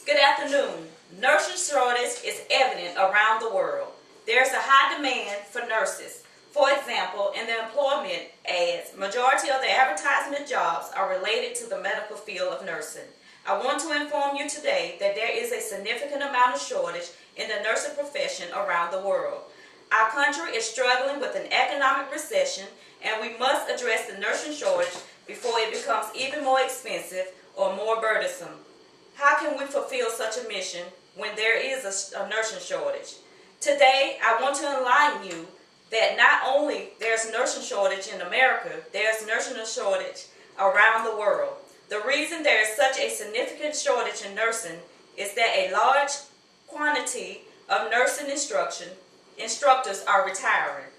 Good afternoon. Nursing shortage is evident around the world. There's a high demand for nurses. For example, in the employment ads, majority of the advertisement jobs are related to the medical field of nursing. I want to inform you today that there is a significant amount of shortage in the nursing profession around the world. Our country is struggling with an economic recession, and we must address the nursing shortage before it becomes even more expensive or more burdensome. How can we fulfill such a mission when there is a nursing shortage? Today, I want to enlighten you that not only there's nursing shortage in America, there's nursing shortage around the world. The reason there is such a significant shortage in nursing is that a large quantity of nursing instructors are retiring.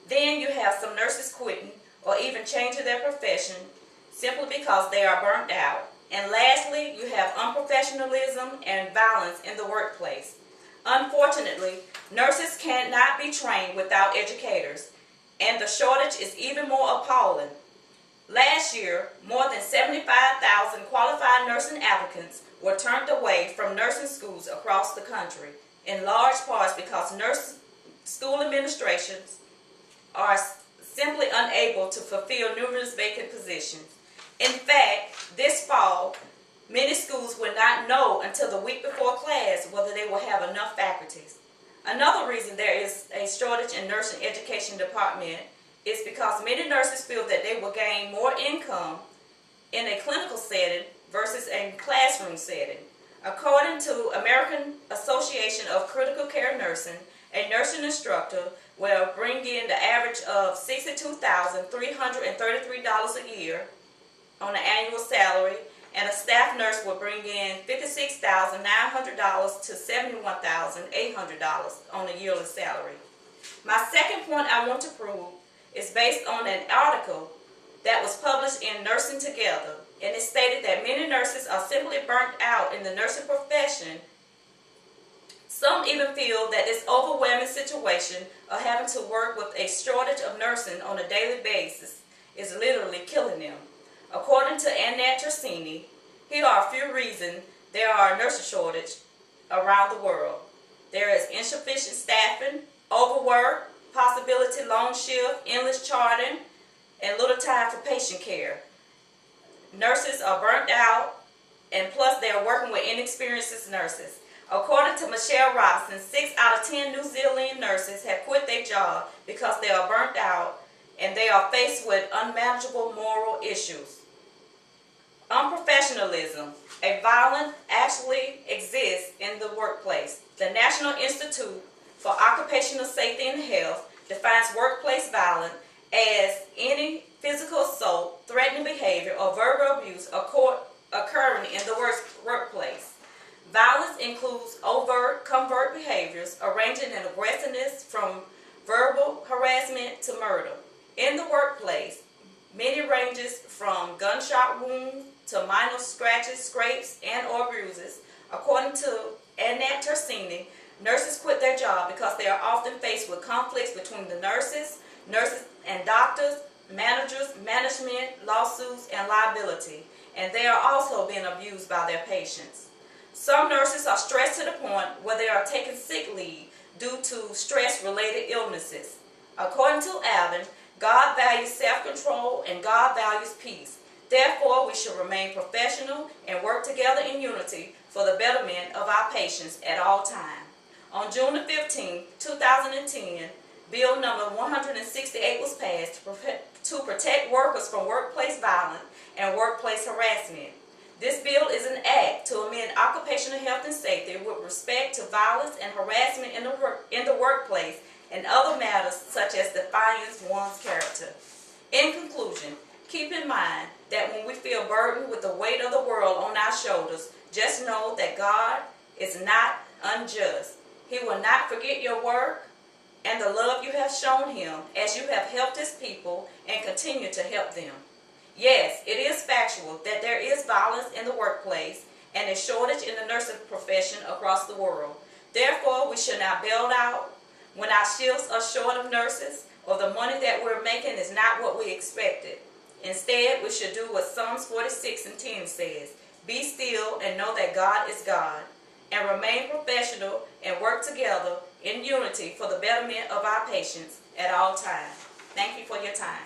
Then you have some nurses quitting or even changing their profession simply because they are burnt out. And lastly, you have unprofessionalism and violence in the workplace. Unfortunately, nurses cannot be trained without educators, and the shortage is even more appalling. Last year, more than 75,000 qualified nursing applicants were turned away from nursing schools across the country, in large parts because nursing school administrations are simply unable to fulfill numerous vacant positions. In fact, this fall, many schools will not know until the week before class whether they will have enough faculties. Another reason there is a shortage in nursing education department is because many nurses feel that they will gain more income in a clinical setting versus a classroom setting. According to American Association of Critical Care Nursing, a nursing instructor will bring in the average of $62,333 a year on an annual salary, and a staff nurse will bring in $56,900 to $71,800 on a yearly salary. My second point I want to prove is based on an article that was published in Nursing Together, and it stated that many nurses are simply burnt out in the nursing profession. Some even feel that this overwhelming situation of having to work with a shortage of nursing on a daily basis is literally killing them. According to Annette Tersini, here are a few reasons there are a nursing shortage around the world. There is insufficient staffing, overwork, possibility long shift, endless charting, and little time for patient care. Nurses are burnt out, and plus they are working with inexperienced nurses. According to Michelle Robson, 6 out of 10 New Zealand nurses have quit their job because they are burnt out and they are faced with unmanageable moral issues. Unprofessionalism. A violence actually exists in the workplace. The National Institute for Occupational Safety and Health defines workplace violence as any physical assault, threatening behavior, or verbal abuse occurring in the workplace. Violence includes overt, covert behaviors ranging in aggressiveness from verbal harassment to murder. In the workplace, many ranges from gunshot wounds to minor scratches, scrapes, and or bruises. According to Annette Tersini, nurses quit their job because they are often faced with conflicts between the nurses and doctors, managers, management, lawsuits, and liability, and they are also being abused by their patients. Some nurses are stressed to the point where they are taking sick leave due to stress-related illnesses. According to Allen, God values self-control and God values peace. Therefore, we should remain professional and work together in unity for the betterment of our patients at all times. On June 15, 2010, Bill number 168 was passed to protect workers from workplace violence and workplace harassment. This bill is an act to amend occupational health and safety with respect to violence and harassment in the workplace and other matters such as defying one's character. In conclusion, keep in mind that when we feel burdened with the weight of the world on our shoulders, just know that God is not unjust. He will not forget your work and the love you have shown Him as you have helped His people and continue to help them. Yes, it is factual that there is violence in the workplace and a shortage in the nursing profession across the world. Therefore, we should not bail out when our shifts are short of nurses or the money that we're making is not what we expected. Instead, we should do what Psalms 46:10 says. be still and know that God is God, and remain professional and work together in unity for the betterment of our patients at all times. Thank you for your time.